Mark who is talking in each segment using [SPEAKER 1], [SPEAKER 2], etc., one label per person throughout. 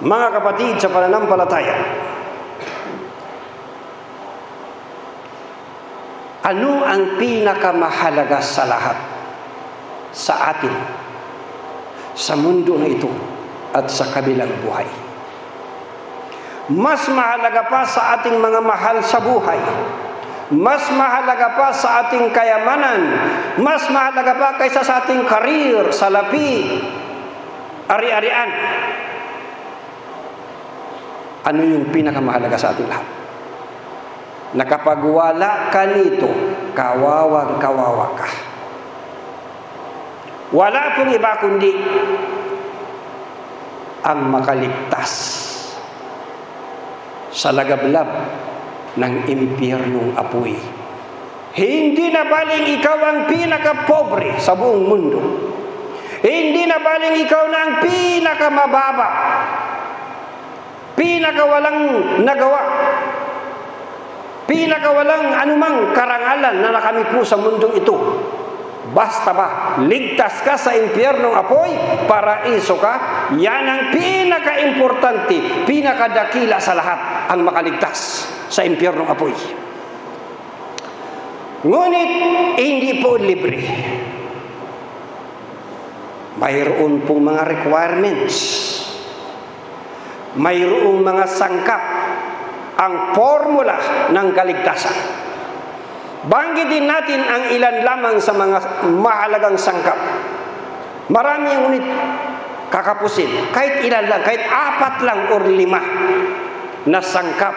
[SPEAKER 1] Mga kapatid sa pananampalataya, ano ang pinakamahalaga sa lahat sa atin, sa mundo na ito at sa kabilang buhay? Mas mahalaga pa sa ating mga mahal sa buhay, mas mahalaga pa sa ating kayamanan, mas mahalaga pa kaysa sa ating karir, salapi, ari-arian. Ano yung pinakamahalaga sa ating lahat? Na kapag wala ka nito, kawawang-kawawa ka. Wala pong iba kundi ang makaligtas sa lagablab ng impyernong apoy. Hindi na baling ikaw ang pinakapobre sa buong mundo. Hindi na baling ikaw na ang pinakamababa, pinakawalang nagawa, pinakawalang anumang karangalan na nakamit mo sa mundong ito. Basta ba ligtas ka sa impyernong apoy, paraiso ka, yan ang pinaka-importante, pinakadakila sa lahat, ang makaligtas sa impyernong apoy. Ngunit hindi po libre. Mayroon pong mga requirements, mayroong mga sangkap, ang formula ng kaligtasan. Banggitin natin ang ilan lamang sa mga mahalagang sangkap. Marami ang ngunit kakapusin. Kahit ilan lang, kahit 4 lang o 5 na sangkap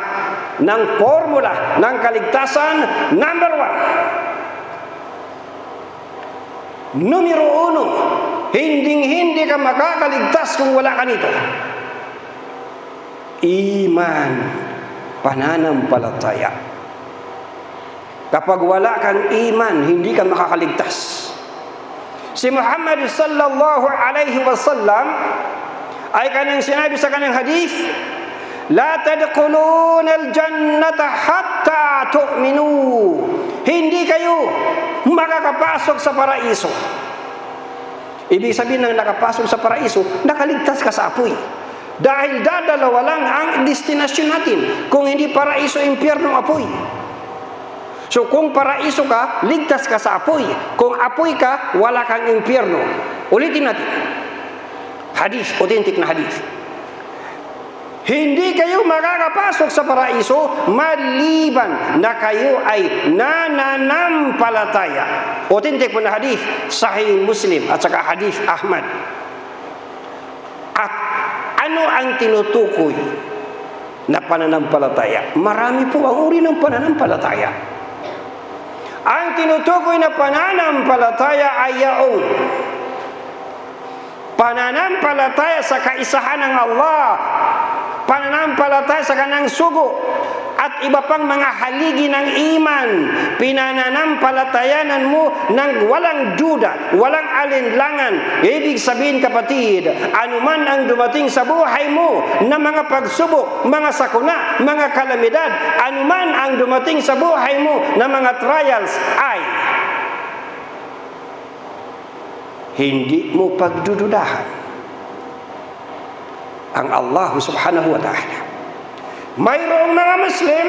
[SPEAKER 1] ng formula ng kaligtasan. Number 1. Numero 1, hinding-hindi ka makakaligtas kung wala ka nito. Iman, pananampalataya. Kapag wala kang iman, hindi ka makakaligtas. Si Muhammad sallallahu alaihi wasallam ay kanyang sinabi sa kanyang hadith, la tadkhuluna al-jannata hatta tu'minu. Hindi kayo makakapasok sa paraiso. Ibig sabihin ng nakapasok sa paraiso, nakaligtas ka sa apoy. Dahil dadalawa lang ang destinasyon natin. Kung hindi paraiso, impyerno, apoy. So kung paraiso ka, ligtas ka sa apoy. Kung apoy ka, wala kang impyerno. Ulitin natin. Hadith, authentic na hadith. Hindi kayo makakapasok sa paraiso maliban na kayo ay nananampalataya. Authentic po na hadith, Sahih Muslim at saka hadith Ahmad. At ano ang tinutukoy na pananampalataya? Marami po ang uri ng pananampalataya. Ang tinutukoy na pananampalataya ay yaon. Pananampalataya sa kaisahan ng Allah, pananampalataya sa kanang sugo, at iba pang mga haligi ng iman. Pinananampalatayanan mo ng walang duda, walang alinlangan. Ibig sabihin, kapatid, anuman ang dumating sa buhay mo na mga pagsubok, mga sakuna, mga kalamidad, anuman ang dumating sa buhay mo na mga trials, ay hindi mo pagdududahan ang Allah subhanahu wa ta'ala. Mayroong mga Muslim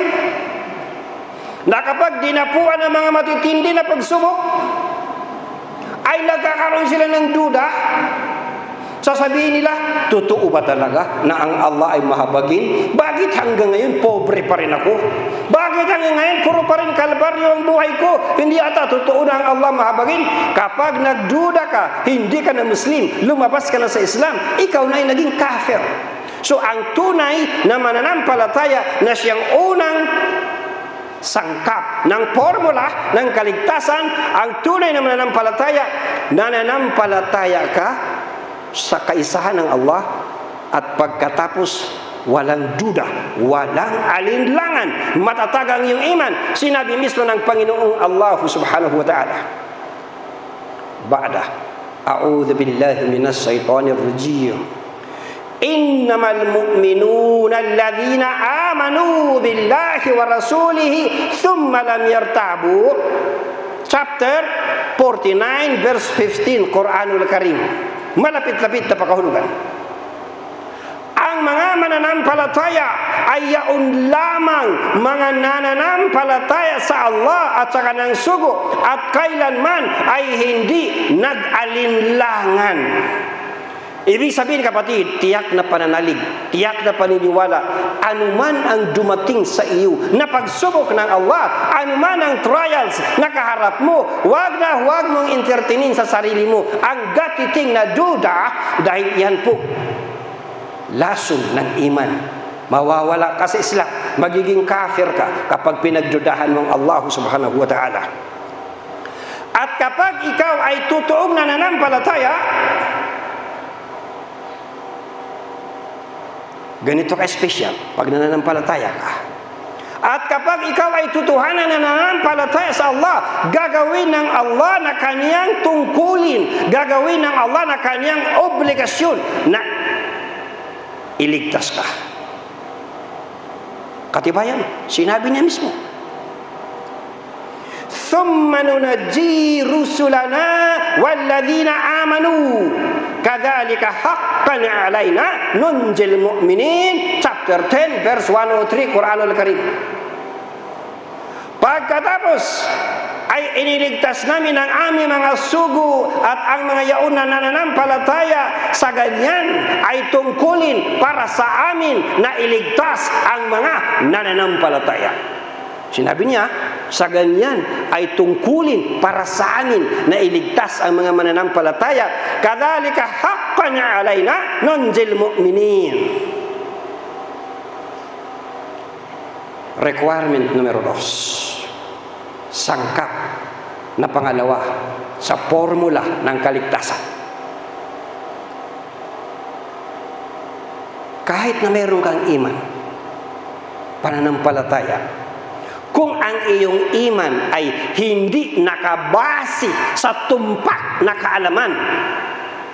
[SPEAKER 1] na kapag dinapuan ng mga matitindi na pagsubok, ay nagkakaroon sila ng duda. Sasabihin nila, totoo ba talaga na ang Allah ay mahabagin? Bakit hanggang ngayon pobre pa rin ako? Bakit hanggang ngayon puro pa rin kalbaryo ang buhay ko? Hindi ata totoo na ang Allah mahabagin? Kapag nagduda ka, hindi ka na Muslim, lumabas ka na sa Islam, ikaw na ay naging kafir. So ang tunay na mananampalataya na siyang unang sangkap ng formula ng kaligtasan, ang tunay na mananampalataya, nananampalataya ka sa kaisahan ng Allah, at pagkatapos walang duda, walang alinlangan, matatag ang iyong iman. Sinabi mismo ng Panginoong Allah subhanahu wa ta'ala, ba'da a'udhu billahi minas shaitanir rajim, innamal mu'minuna alladhina amanu billahi wa rasulihi thumma lam yartabu. Chapter 49 verse 15, Quranul Karim. Malapit-lapit na pakahulugan. Ang mga mananampalataya ay yaon lamang mga nananampalataya sa Allah at sa Kanyang sugo at kailanman ay hindi nag-alinlangan. Ibig sabihin, kapatid, tiyak na pananalig, tiyak na paniniwala, anuman ang dumating sa iyo na pagsubok ng Allah, anuman ang trials na kaharap mo, huwag mong entertainin sa sarili mo ang gatiting na duda, dahil yan po lason ng iman. Mawawala ka sa Islam, magiging kafir ka kapag pinagdudahan mong Allah subhanahu wa ta'ala. At kapag ikaw ay totoong nananampalataya, ganito ka special pag nananampalataya ka. At kapag ikaw ay tutuhanan na nananampalataya sa Allah, gagawin ng Allah na Kaniyang tungkulin, gagawin ng Allah na Kaniyang obligasyon na iligtas ka. Katibayan, sinabi niya mismo, ثُمَّ نُنَجِّي رُسُلَنَا وَالَّذِينَ آمَنُوا كَذَلِكَ حَقًّا عَلَيْنَا نُنْجِي الْمُؤْمِنِينَ Chapter 10, verse 103, Quranul Karim. Pagkatapos ay iniligtas namin ang aming mga sugo at ang mga yaon na nananampalataya, sa ganyan ay tungkulin para sa amin na iligtas ang mga nananampalataya. Sinabi niya, sa ganyan ay tungkulin para sa amin na iligtas ang mga mananampalataya. Kadhalika haqqan alayna nunjil mu'minin. Requirement numero 2. Sangkap na pangalawa sa formula ng kaligtasan. Kahit na mayroon kang iman, pananampalataya, kung ang iyong iman ay hindi nakabase sa tumpak na kaalaman,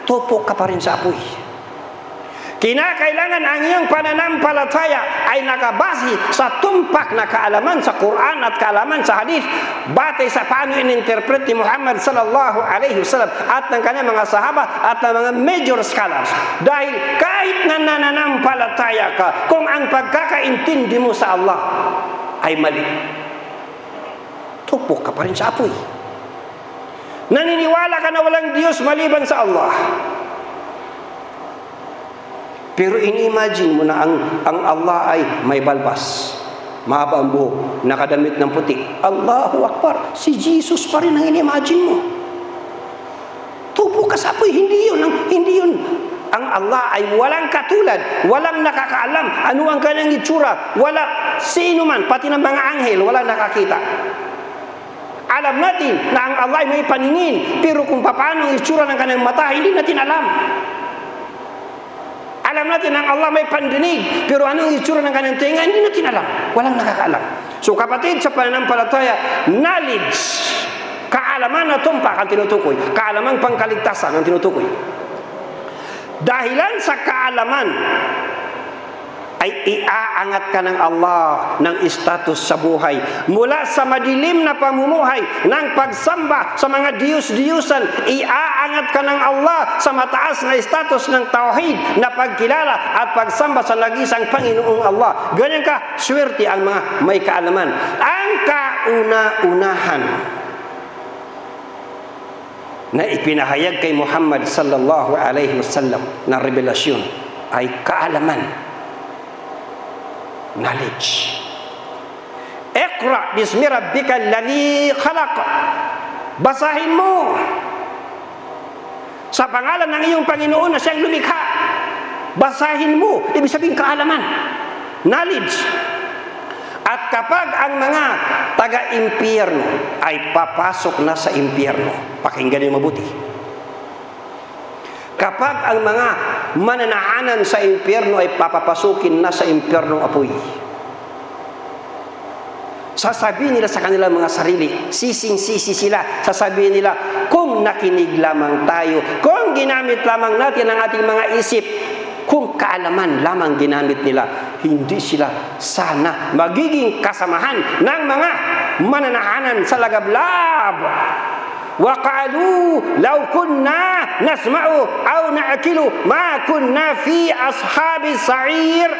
[SPEAKER 1] tupok ka pa rin sa apoy. Kinakailangan ang iyong pananampalataya ay nakabase sa tumpak na kaalaman sa Quran at kaalaman sa hadith, batay sa paano ininterpret ni Muhammad sallallahu alaihi wasallam at ng kanyang mga sahabat at ng mga major scholars. Dahil kahit na nananampalataya ka, kung ang pagkakaintindi mo sa Allah ay mali, tupok ka pa rin sa apoy. Naniniwala ka na walang Diyos maliban sa Allah, pero in-imagine mo na ang Allah ay may balbas, mahaba ang buhok, nakadamit ng puti. Allahu Akbar, si Jesus pa rin ang in-imagine mo. Tupok ka sa apoy, hindi yun. Ang Allah ay walang katulad, walang nakakaalam ano ang kanyang itsura, wala sino man, pati ng mga anghel, walang nakakita. Alam natin na ang Allah ay may paningin, pero kung paano ang itsura ng kanyang mata, hindi natin alam. Alam natin ang Allah may pandinig, pero anong itsura ng kanyang tenga, hindi natin alam. Walang nakakaalam. So kapatid, sa pananampalataya, knowledge, kaalaman na tumpak ang tinutukoy, kaalaman pangkaligtasan ang tinutukoy. Dahilan sa kaalaman ay iaangat ka ng Allah ng status sa buhay. Mula sa madilim na pamumuhay ng pagsamba sa mga diyus-diyusan, iaangat ka ng Allah sa mataas na status ng tauhid na pagkilala at pagsamba sa nag-isang Panginoong Allah. Ganyan ka, swerte ang mga may kaalaman. Ang kauna-unahan na ipinahayag kay Muhammad sallallahu alaihi wasallam na revelasyon ay kaalaman, knowledge. Iqra bismi rabbika alladhi khalaq. Basahin mo sa pangalan ng iyong Panginoon na siyang lumikha. Basahin mo, ibig sabihin kaalaman, knowledge. At kapag ang mga taga-impyerno ay papasok na sa impyerno, pakinggan niyo mabuti. Kapag ang mga mananahanan sa impyerno ay papapasukin na sa impyernong apoy, sasabihin nila sa kanilang mga sarili, sising-sisi sila, sasabihin nila, kung nakinig lamang tayo, kung ginamit lamang natin ang ating mga isip, kung kaalaman lamang ginamit nila, hindi sila sana magiging kasamahan ng mga mananahanan sa lagablab. wa qalu law kunna nasma'u aw na'qilu ma kunna fi ashabis sa'ir.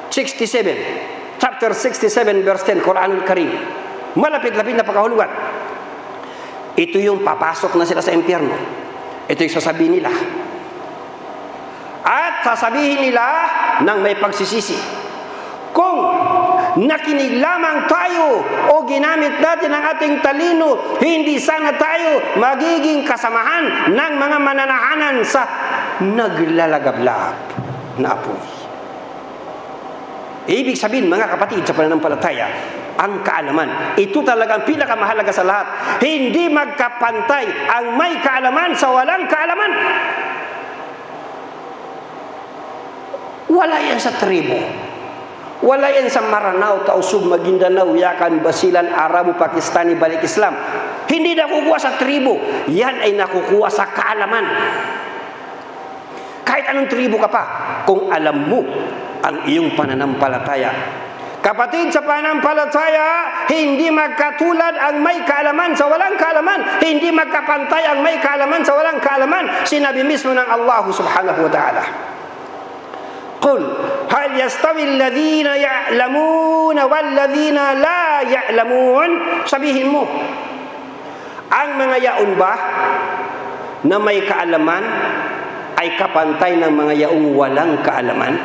[SPEAKER 1] 67, chapter 67 verse 10, Quranul Karim. Malapit-lapit na pagkahulugan. Ito yung papasok na sila sa impyerno. Ito yung sasabihin nila. At sasabihin nila nang may pagsisisi, kung nakinig lamang tayo o ginamit natin ang ating talino, hindi sana tayo magiging kasamahan ng mga mananahanan sa naglalagablab na apoy. Ibig sabihin, mga kapatid, sa pananampalataya, ang kaalaman, ito talagang pinakamahalaga sa lahat. Hindi magkapantay ang may kaalaman sa walang kaalaman. Wala yan sa tribo. Wala yan sa Maranao, Tausug, Maguindanao, Yakan, Basilan, Arabo, Pakistani, balik Islam. Hindi nakukuha sa tribo. Yan ay nakukuha sa kaalaman. Kahit anong tribo ka pa, kung alam mo ang iyong pananampalataya. Kapatid, sa pananampalataya, hindi magkatulad ang may kaalaman sa walang kaalaman. Hindi magkapantay ang may kaalaman sa walang kaalaman. Sinabi mismo ng Allah subhanahu wa ta'ala. Qul hal yastawi alladhina ya'lamuna walladhina la ya'lamun. Sabihin mo, ang mga yaon ba na may kaalaman ay kapantay ng mga yaong walang kaalaman?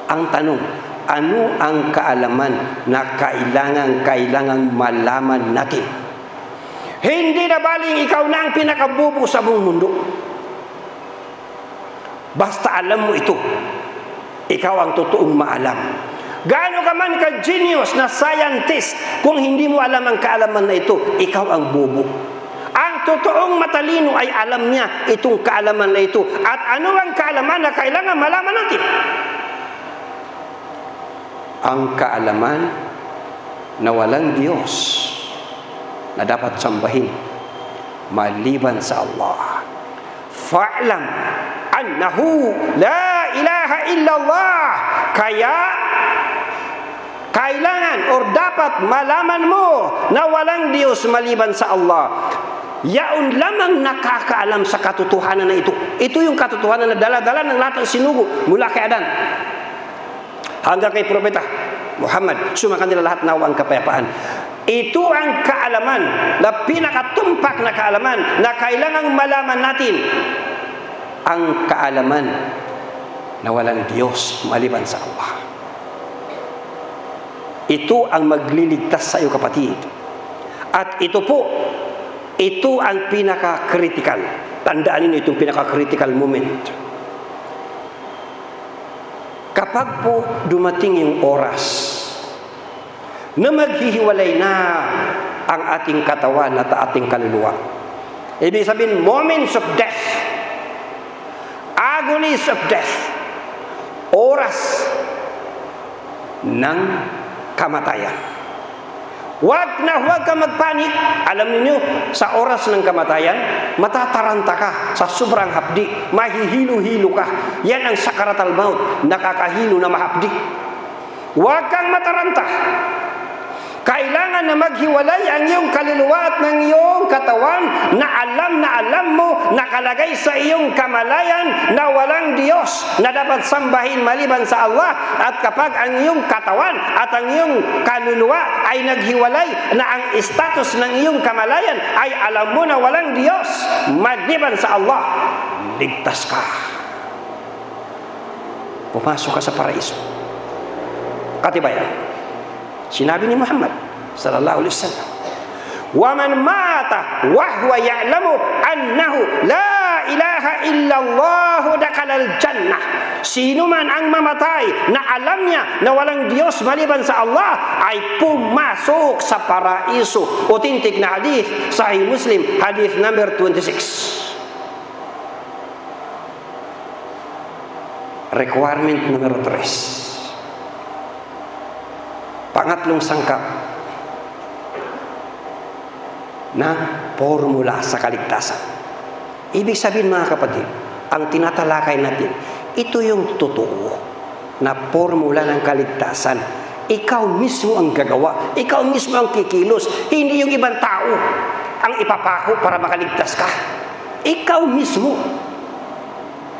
[SPEAKER 1] Ang tanong, ano ang kaalaman na kailangang malaman natin? Hindi na baling ikaw na ang pinakabubo sa buong mundo. Basta alam mo ito, ikaw ang totoong maalam. Gaano ka man ka-genius na scientist, kung hindi mo alam ang kaalaman na ito, ikaw ang bobo. Ang totoong matalino ay alam niya itong kaalaman na ito. At ano ang kaalaman na kailangan malaman natin? Ang kaalaman na walang Diyos na dapat sambahin maliban sa Allah. Fa'lam annahu la ilaha illallah. Kaya kailangan or dapat malaman mo na walang Diyos maliban sa Allah. Yaon lamang nakakaalam sa katotohanan na ito. Ito yung katotohanan na dala-dala ng lahat ng sinugo mula kay Adan hanggang kay Propeta Muhammad. Sumakan nila lahat nawa ang kapayapaan. Ito ang kaalaman na pinakatumpak na kaalaman na kailangang malaman natin. Ang kaalaman na walang Diyos maliban sa Allah. Ito ang magliligtas sa iyo, kapatid. At ito po, ito ang pinaka-critical. Tandaan niyo itong pinaka-critical moment. Kapag po dumating yung oras na maghihiwalay na ang ating katawan at ating kaluluwa, ibig sabihin, moments of death, agonies of death, oras ng kamatayan. Huwag ka magpanik. Alam niyo, sa oras ng kamatayan, matataranta ka sa sobrang hapdi. Mahihilo-hilo ka. Yan ang sakaratal maut, nakakahilo na mahapdi. Huwag kang mataranta. Kailangan na maghiwalay ang iyong kaluluwa at ng iyong katawan na alam mo, nakalagay sa iyong kamalayan na walang Diyos na dapat sambahin maliban sa Allah. At kapag ang iyong katawan at ang iyong kaluluwa ay naghiwalay na ang status ng iyong kamalayan ay alam mo na walang Diyos maliban sa Allah, ligtas ka. Pumasok ka sa paraiso. Katibayan. Sinabi ni Muhammad sallallahu alaihi wasallam, "Wa man mata wa huwa ya'lamu annahu la ilaha illallah dakhalal jannah." Sino man ang mamatay na alam niya na walang Diyos maliban sa Allah ay pumasok sa paraiso. Authentic na hadith, Sahih Muslim, hadith number 26. Requirement numero 3. Pangatlong sangkap ng formula sa kaligtasan. Ibig sabihin, mga kapatid, ang tinatalakay natin, ito yung totoo na formula ng kaligtasan. Ikaw mismo ang gagawa. Ikaw mismo ang kikilos. Hindi yung ibang tao. ang ipapako para makaligtas ka. Ikaw mismo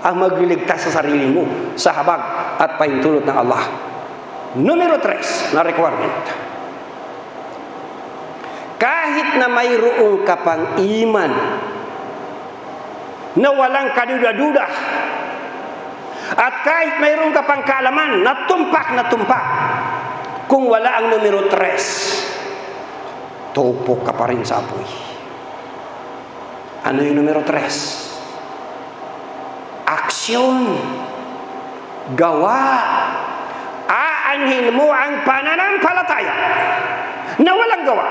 [SPEAKER 1] ang magliligtas sa sarili mo sa habag at pahintulot ng Allah. Numero 3 na requirement. Kahit na mayroong ka pang iman na walang kaduda-duda, at kahit mayroong ka pang kaalaman na tumpak, kung wala ang numero 3, tupok ka pa rin sa apoy. Ano yung numero 3? Aksyon. Gawa. Aanhin mo ang pananampalataya na walang gawa.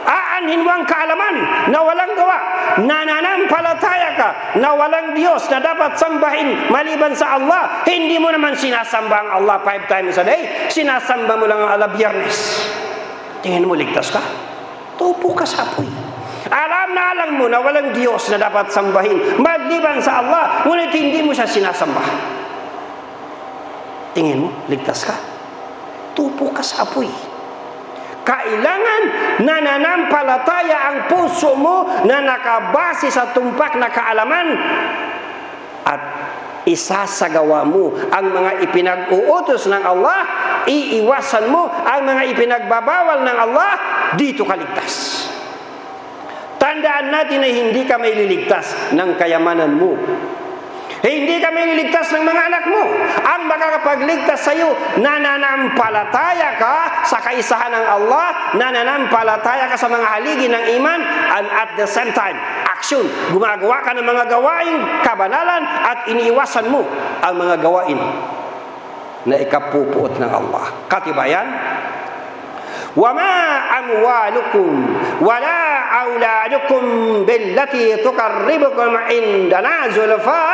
[SPEAKER 1] Aanhin mo ang kaalaman na walang gawa. Nananampalataya ka na walang Diyos na dapat sambahin maliban sa Allah. Hindi mo naman sinasamba ang Allah 5 times a day. Sinasamba mo lang ang Allah Biyernes. Tingin mo ligtas ka? Tupo ka sa apoy. Alam mo na walang Diyos na dapat sambahin maliban sa Allah, ngunit hindi mo siya sinasamba. Tingin mo, ligtas ka? Tupo ka sa apoy. Kailangan nananampalataya ang puso mo na nakabase sa tumpak na kaalaman at isasagawa mo ang mga ipinag-uutos ng Allah, iiwasan mo ang mga ipinagbabawal ng Allah, dito ka ligtas. Tandaan natin na hindi ka may liligtas ng kayamanan mo. Hindi ka may liligtas ng mga anak mo. Ang makakapagligtas sa iyo, nananampalataya ka sa kaisahan ng Allah, nananampalataya ka sa mga haligi ng iman, and at the same time, action. Gumagawa ka ng mga gawaing kabanalan at iniiwasan mo ang mga gawain na ikapupuot ng Allah. Katibayan, وَمَا أَمْوَالُكُمْ وَلَا أَوْلَادُكُمْ بِالَّتِي تُقَرِّبُكُمْ عِنْدَنَا زُلْفَىٰ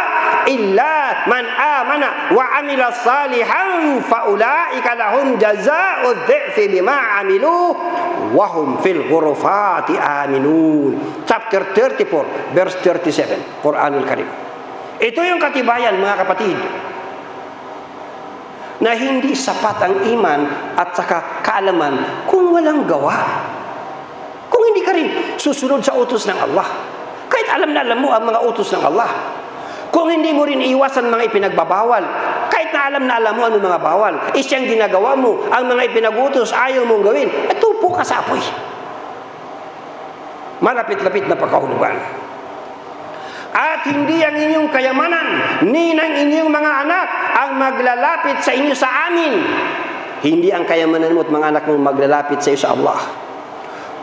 [SPEAKER 1] إِلَّا مَنْ آمَنَ وَعَمِلَ صَالِحًا فَأُولَٰئِكَ لَهُمْ جَزَاءُ الضِّعْفِ بِمَا عَمِلُوا وَهُمْ فِي الْغُرُفَاتِ آمِنُونَ. Chapter 34, verse 37, Quranul Karim. Ito yung katibayan, mga kapatid, na hindi sapat ang iman at saka kaalaman kung walang gawa. Kung hindi ka rin susunod sa utos ng Allah, kahit alam na alam mo ang mga utos ng Allah, kung hindi mo rin iwasan mga ipinagbabawal, kahit na alam mo ang mga bawal, isyang ginagawa mo, ang mga ipinag-utos ayaw mong gawin, tupo ka sa apoy. Malapit-lapit na pagkahulugan. At hindi ang inyong kayamanan ni ng inyong mga anak ang maglalapit sa inyo sa amin. Hindi ang kayamanan mo at mga anak mo maglalapit sa iyo sa Allah,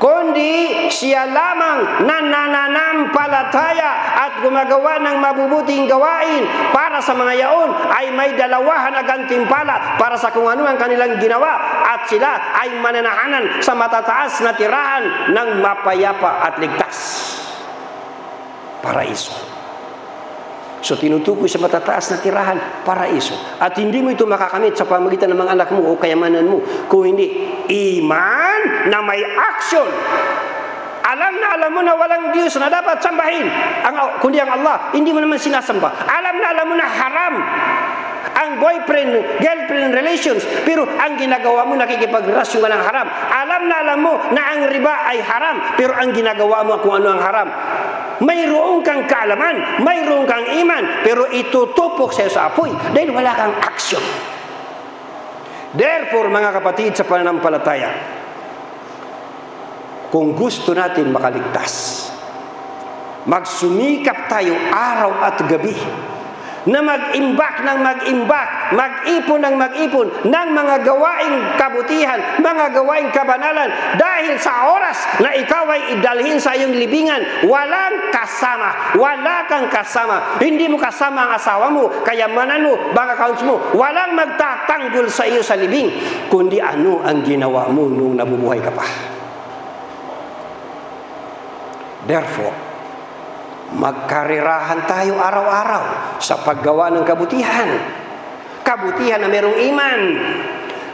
[SPEAKER 1] kundi siya lamang na nananampalataya at gumagawa ng mabubuting gawain para sa mga yaon ay may dalawahan na gantimpala para sa kung ano ang kanilang ginawa, at sila ay mananahanan sa matataas na tirahan ng mapayapa at ligtas. Paraiso. So tinutukoy sa matataas na tirahan, paraiso. At hindi mo ito makakamit sa pamagitan ng mga anak mo o kayamanan mo, kung hindi iman na may action. Alam na alam mo na walang Diyos na dapat sambahin kundi ang Allah, hindi mo naman sinasamba. Alam na alam mo na haram ang boyfriend-girlfriend relations, pero ang ginagawa mo, nakikipagrelasyon ka ng haram. Alam na alam mo na ang riba ay haram, pero ang ginagawa mo kung ano ang haram. Mayroon kang kaalaman, mayroon kang iman, pero itutupok sa'yo sa apoy dahil wala kang action. Therefore, mga kapatid sa pananampalataya, kung gusto natin makaligtas, magsumikap tayo araw at gabi na mag-imbak ng mag-imbak, mag-ipon ng mag-ipon ng mga gawaing kabutihan, mga gawaing kabanalan, dahil sa oras na ikaw ay idalhin sa iyong libingan, walang kasama, wala kang kasama, hindi mo kasama ang asawa mo, kayamanan mo, bank accounts mo, walang magtatanggol sa iyo sa libing, kundi ano ang ginawa mo nung nabubuhay ka pa. Therefore, magkarirahan tayo araw-araw sa paggawa ng kabutihan. Kabutihan na merong iman.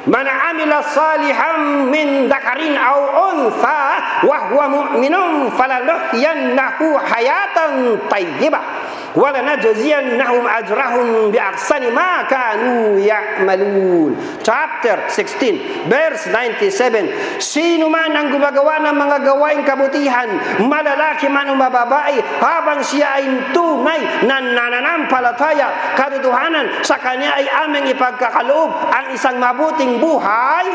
[SPEAKER 1] Man amila salihan min dakarin aw untha wa huwa mu'minun falanuhyiyannahu hayatan tayyibah wala najziyannahum ajrahum biahsani ma kanu ya'malun. Chapter 16 verse 97. Sino man ang gumagawa ng mga gawaing kabutihan, malalaki man o mababae, habang siya ay tunay na nananampalataya, katotohanan sa kanya ay aming ipagkakaloob ang isang mabuting buhay,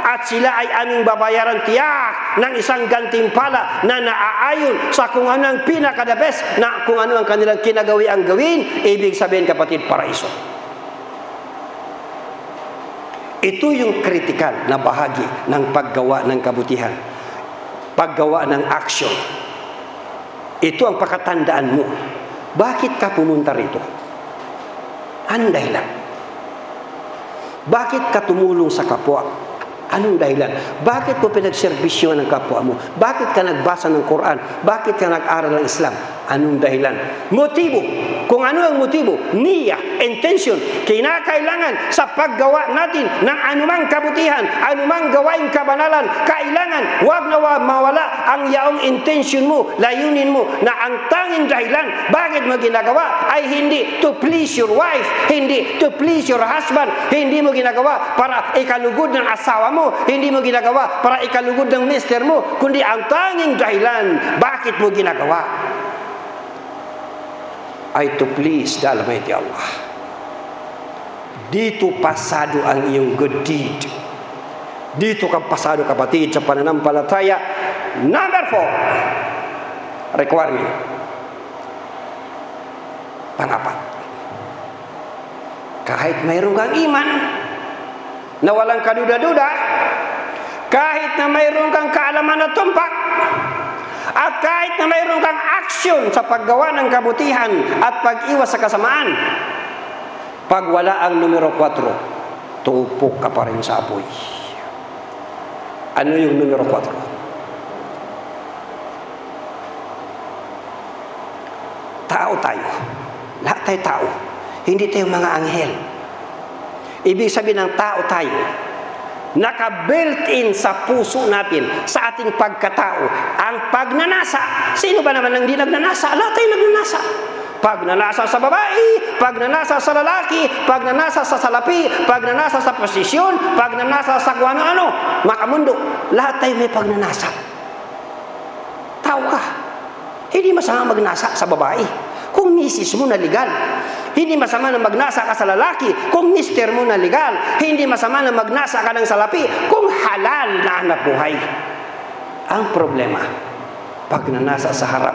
[SPEAKER 1] at sila ay aming babayaran tiyak ng isang gantimpala na naaayon sa kung ano ang pinaka-the best na kung ano ang kanilang kinagawi ang gawin. Ibig sabihin, kapatid, paraiso. Ito yung critical na bahagi ng paggawa ng kabutihan, paggawa ng action. Ito ang pakatandaan mo. Bakit ka pumunta rito? Anong dahilan? Bakit ka tumulong sa kapwa? Anong dahilan? Bakit mo pinagserbisyo ng kapwa mo? Bakit ka nagbasa ng Quran? Bakit ka nag-aral ng Islam? Anong dahilan? Motibo. Kung ano ang motibo, niya, intention, kinakailangan sa paggawa natin ng anumang kabutihan, anumang gawaing kabanalan, kailangan wag na wag mawala ang yaong intention mo, layunin mo, na ang tanging dahilan bakit mo ginagawa ay hindi to please your wife, hindi to please your husband, hindi mo ginagawa para ikalugod ng asawa mo, hindi mo ginagawa para ikalugod ng mister mo, kundi ang tanging dahilan bakit mo ginagawa ay to please the Almighty Allah. Dito pasado ang iyong good deed. Dito ka pasado, kapatid, sa pananampalataya. Number 4, requirement. Pang-apat, kahit mayroon kang iman na walang kaduda-duda, kahit na mayroon kang kaalaman na tumpak, at kahit na mayroon kang aksyon sa paggawa ng kabutihan at pag-iwas sa kasamaan, pag wala ang numero 4, tupok ka pa rin sa apoy. Ano yung numero 4? Tao tayo. Lahat tayo tao. Hindi tayo mga anghel. Ibig sabihin ng tao tayo, naka-built-in sa puso natin, sa ating pagkatao, ang pagnanasa. Sino ba naman ang hindi nagnanasa? Lahat tayo nagnanasa. Pagnanasa sa babae, pagnanasa sa lalaki, pagnanasa sa salapi, pagnanasa sa posisyon, pagnanasa sa kung ano-ano, makamundo. Lahat tayo may pagnanasa. Tao ka. Hindi masama magnasa sa babae kung misis mo na legal. Hindi masama na magnasa ka sa lalaki kung mister mo na legal. Hindi masama na magnasa ka ng salapi kung halal na anak buhay. Ang problema, pagnanasa sa haram.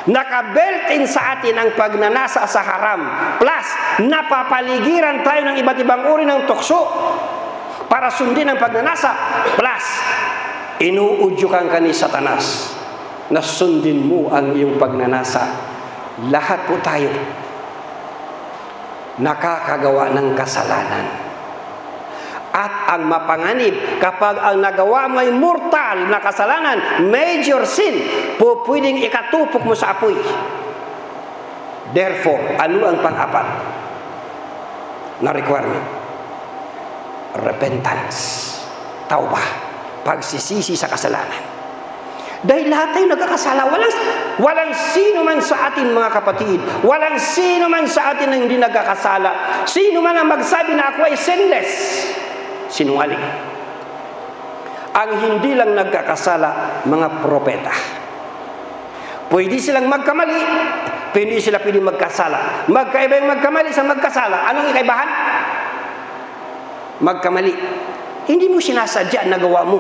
[SPEAKER 1] Naka-built-in sa atin ang pagnanasa sa haram. Plus, napapaligiran tayo ng iba't ibang uri ng tukso para sundin ang pagnanasa. Plus, inuudyukan ka ni Satanas na sundin mo ang iyong pagnanasa. Lahat po tayo nakakagawa ng kasalanan. At ang mapanganib, kapag ang nagawa mo ay mortal na kasalanan, major sin, po pwedeng ikatupok mo sa apoy. Therefore, ano ang pang-apat na requirement? Repentance. Tauba. Pagsisisi sa kasalanan. Dahil lahat tayo nagkakasala. Walang sino man sa atin, mga kapatid, walang sino man sa atin na hindi nagkakasala. Sino man ang magsabi na ako ay sinless, sinungaling. Ang hindi lang nagkakasala, mga propeta. Pwede silang magkamali, pwede sila magkasala. Magkaiba yung magkamali sa magkasala. Anong ikaibahan? Magkamali. Hindi mo sinasadya na nagawa mo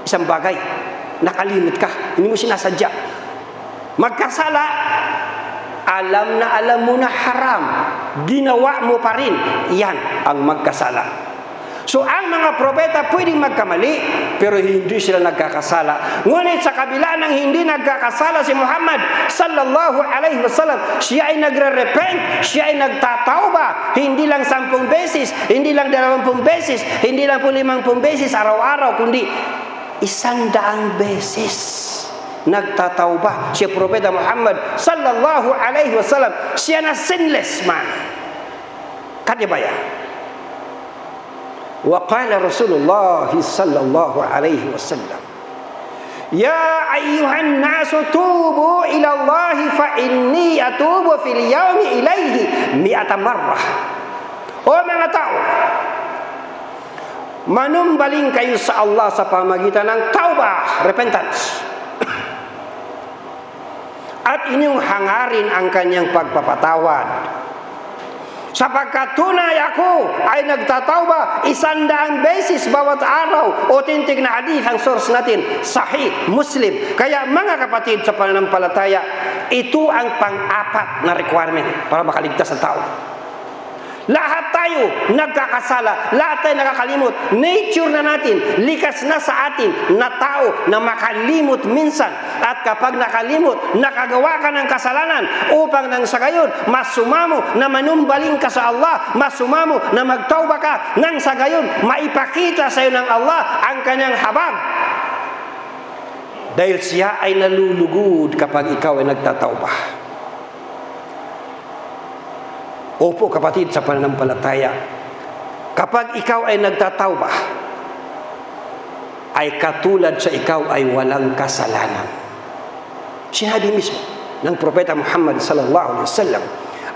[SPEAKER 1] isang bagay. Nakalimot ka, hindi mo sinasadya. Magkasala, alam na alam mo na haram, ginawa mo pa rin. Yan ang magkasala. So ang mga propeta pwedeng magkamali, pero hindi sila nagkakasala. Ngunit sa kabila ng hindi nagkakasala si Muhammad sallallahu alaihi wasallam, siya ay nagre-repent, siya ay nagtatauba, hindi lang 10 beses, hindi lang 20 beses, hindi lang 50 beses araw-araw, kundi 100 beses nagtatauba si Propeta Muhammad sallallahu alaihi wasallam. Siya na sinless man. Kadibayan. Wa qala Rasulullah sallallahu alaihi wasallam, Ya ayyuhan nasu tubu ila Allah fa inni atubu fil yawmi ilaihi mi'ata marrah. O mga tao, manumbaling kayo sa Allah sa pamagitan ng taubah, repentance. At inyong hangarin ang kanyang pagpapatawad. Sapagkat tunay ako ay nagtatawba 100 beses bawat araw. Authentic na hadith ang source natin, Sahih Muslim. Kaya mga kapatid sa pananampalataya, ito ang pang-apat na requirement para makaligtas ang tao. Lahat tayo nagkakasala, lahat tayo nakakalimot. Nature na natin, likas na sa atin na tao na makalimot minsan. At kapag nakalimot, nakagawa ka ng kasalanan upang nang sa gayon, masumamo na manumbaling ka sa Allah, masumamo na magtauba ka, nang sa gayon, maipakita sa iyo ng Allah ang kanyang habag. Dahil siya ay nalulugod kapag ikaw ay nagtatauba. Opo kapatid sa pananampalataya, kapag ikaw ay nagtatauba, ay katulad sa ikaw ay walang kasalanan. Sinabi mismo ng Propeta Muhammad sallallahu alaihi wasallam,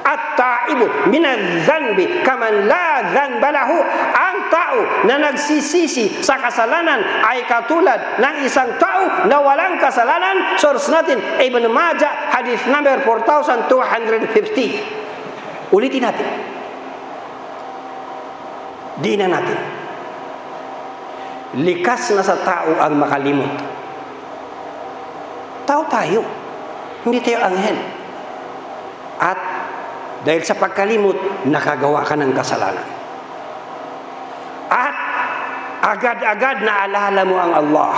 [SPEAKER 1] at-taibu minadh-dhanbi kaman la dhanba lahu. Ang tao na nagsisisi sa kasalanan ay katulad ng isang tao na walang kasalanan. Source natin, Ibn Majah, hadith number 4250. Ulitin natin. Di na natin. Likas na sa tao ang makalimot. Tao tayo. Hindi tayo anghel. At dahil sa pagkalimot, nakagawa ka ng kasalanan. At agad-agad naalala mo ang Allah.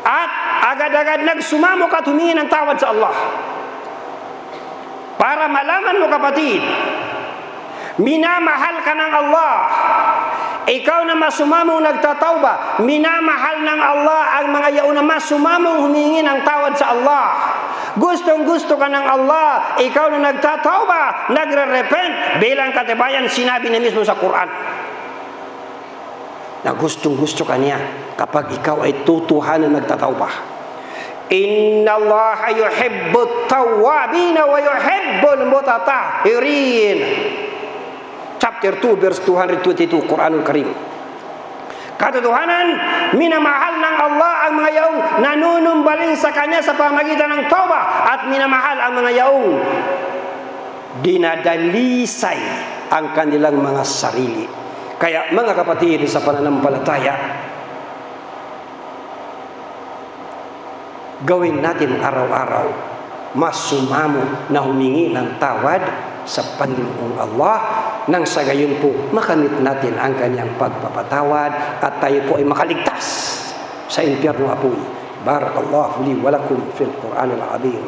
[SPEAKER 1] At agad-agad nagsumamo ka at humingi ng tawad sa Allah. Para malaman mo kapatid, minamahal ka ng Allah. Ikaw na masumamong nagtatauba, minamahal ng Allah ang mga yaon na masumamong humingi ng tawad sa Allah. Gustong-gusto ka ng Allah, ikaw na nagtatauba, nagre-repent, bilang katibayan sinabi na mismo sa Quran. Na gustong-gusto ka niya kapag ikaw ay tutuhan na nagtatauba. Inna Allah yuhibbut tawwabin wa yuhibbul mutatahhirin. Chapter 2 verse 222 Quranul Karim. Katotohanan, minamahal ng Allah ang mga yaong nanunumbaling sa Kanya sa pamagitan ng tauba, at minamahal ang mga yaong dinadalisay ang kanilang mga sarili. Kaya mga kapatid sa pananampalataya, gawin natin araw-araw, masumamo na humingi ng tawad sa Panginoong Allah, nang sa gayon po makamit natin ang kanyang pagpapatawad at tayo po ay makaligtas sa impyerno apoy. Barakallahu li wa lakum fil Qur'anil azim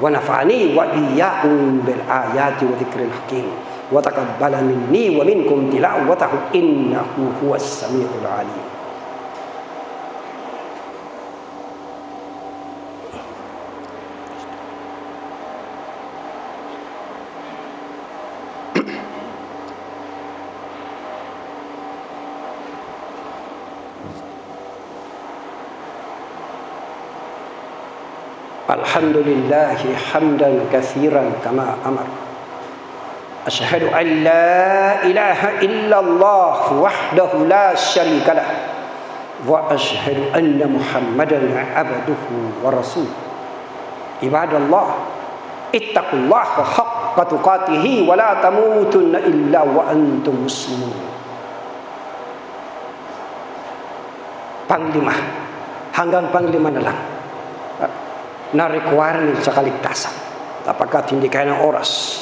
[SPEAKER 1] wa nafa'ani wa iyyakum bil ayati wa dzikril hakim wa taqabbala minni wa minkum tilawatahu innahu huwas samiul alim. Alhamdulillahi hamdan katsiran kama amar. Asyhadu an la ilaha illallah wahdahu la syarika lah wa asyhadu anna Muhammadan abduhu wa rasuluh. Ibadallah, ittaqullaha haqqa tuqatih wa la tamutunna illa wa antum muslimun. Panglima, hanggang panglima na lang na requirement sa kaligtasan, sapagkat hindi kaya ng oras.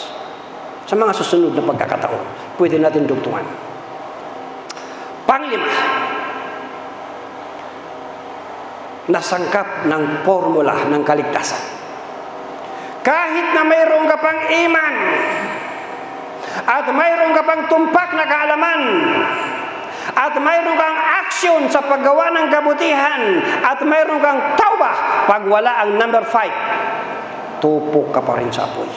[SPEAKER 1] Sa mga susunod na pagkakataon, pwede natin dugtungan. Panglima, nasangkap ng formula ng kaligtasan. Kahit na mayroon ka pang iman at mayroon ka pang tumpak na kaalaman at mayroon kang aksyon sa paggawa ng kabutihan at mayroon kang tauba, pag wala ang number 5, tupok ka pa rin sa apoy.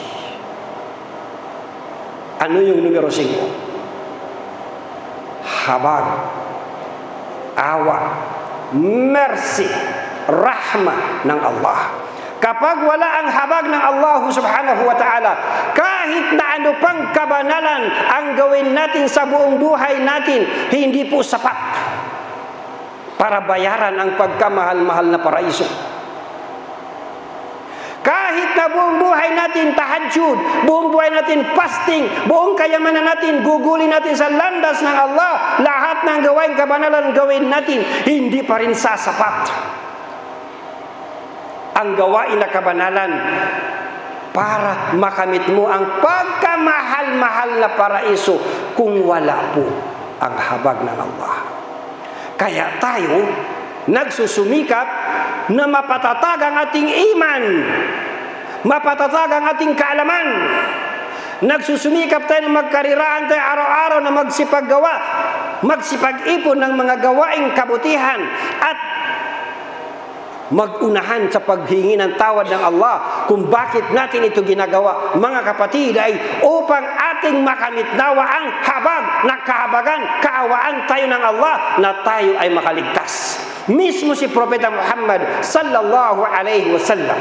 [SPEAKER 1] Ano yung numero 5? Habag, awa, mercy, rahmah ng Allah. Kapag wala ang habag ng Allah subhanahu wa ta'ala, kahit na ano pang kabanalan ang gawin natin sa buong buhay natin, hindi po sapat para bayaran ang pagkamahal-mahal na paraiso. Kahit na buong buhay natin tahajjud, buong buhay natin fasting, buong kayamanan natin gugulin natin sa landas ng Allah, lahat ng gawain kabanalan gawin natin, hindi pa rin sasapat ang gawain na kabanalan para makamit mo ang pagkamahal-mahal na paraiso kung wala po ang habag ng Allah. Kaya tayo nagsusumikap na mapatatag ang ating iman, mapatatag ang ating kaalaman. Nagsusumikap tayo na magkariraan tayo araw-araw na magsipaggawa, magsipag-ipon ng mga gawaing kabutihan at mag-unahan sa paghingi ng tawad ng Allah kung bakit natin ito ginagawa, mga kapatid, ay upang ating makamit nawa ang habag, nakahabagan, kaawaan tayo ng Allah na tayo ay makaligtas. Mismo si Propeta Muhammad sallallahu alaihi wasallam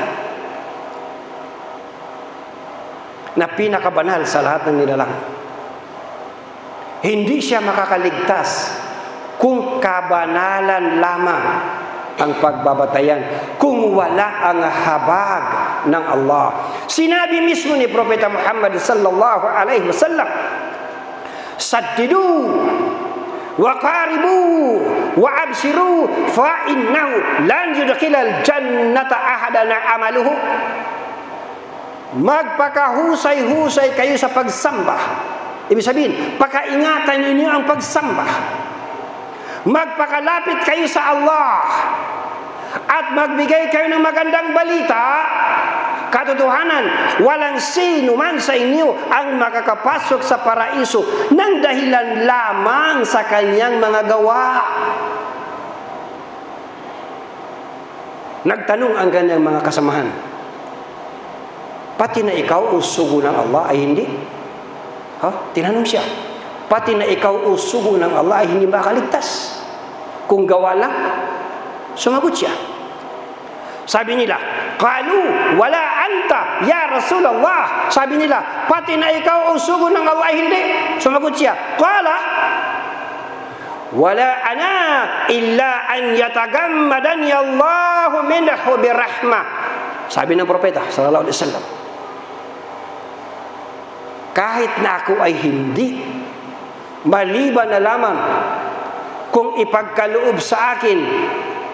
[SPEAKER 1] na pinakabanal sa lahat ng nilalang, hindi siya makakaligtas kung kabanalan lamang ang pagbabatayan, kung wala ang habag ng Allah. Sinabi mismo ni Propeta Muhammad sallallahu alaihi wasallam, saddidu wa qaribu wa abshiru fa innahu lan yudkhilal jannata ahadan amaluhu. Magpakahusay-husay kayo sa pagsamba. Ibig sabihin, pakaingatan ninyo ang pagsamba. Magpakalapit kayo sa Allah at magbigay kayo ng magandang balita. Katotohanan, walang sino man sa inyo ang makakapasok sa paraiso ng dahilan lamang sa kanyang mga gawa. Nagtanong ang kanyang mga kasamahan, pati na ikaw usugo ng Allah ay hindi? Tinanong siya, pati na ikaw usugo ng Allah ay hindi makaligtas kung gawa lang? Sumagot siya. Sabi nila, qalu wala anta ya Rasulullah. Sabi nila, pati na ikaw usugo ng Allah ay hindi? Sumagot siya, qala wala ana illa an yatagammadani Allahu minhu birahmah. Sabi ng propeta sallallahu alaihi wasallam, kahit na ako ay hindi, maliban na lamang kung ipagkaloob sa akin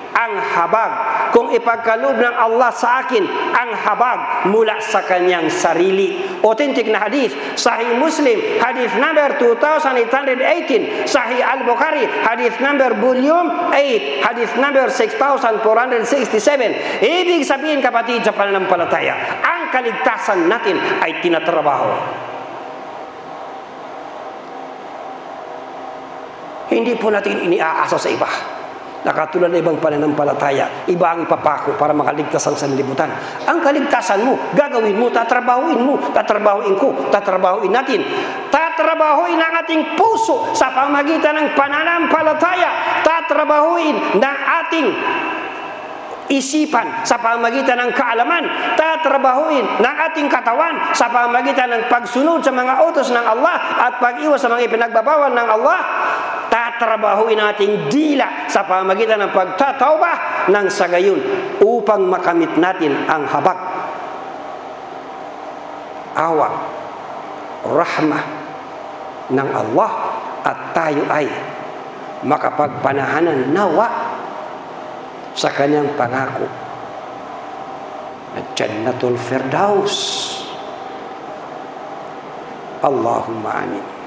[SPEAKER 1] ang habag, kung ipagkaloob ng Allah sa akin ang habag mula sa kanyang sarili. Authentic na hadith, Sahih Muslim, hadith number 2818, Sahih Al-Bukhari, hadith number volume 8, hadith number 6467. Ibig sabihin, kapatid sa pananampalataya, ang kaligtasan natin ay tinatrabaho. Hindi po natin iniaasa sa iba. Nakatulad na ibang pananampalataya, iba ang ipapako para makaligtas ang sanlibutan. Ang kaligtasan mo, gagawin mo, tatrabahuin ko, tatrabahuin natin. Tatrabahuin ang ating puso sa pamagitan ng pananampalataya. Tatrabahuin ng ating isipan sa pamagitan ng kaalaman. Tatrabahuin ng ating katawan sa pamagitan ng pagsunod sa mga utos ng Allah at pag-iwas sa mga ipinagbabawal ng Allah. Tatrabahuin nating dila sa pamagitan ng pagtatawbah ng sa gayon upang makamit natin ang habag, awa, rahmah ng Allah at tayo ay makapagpanahanan nawa sa kanyang pangako na Jannatul Firdaus. Allahumma amin.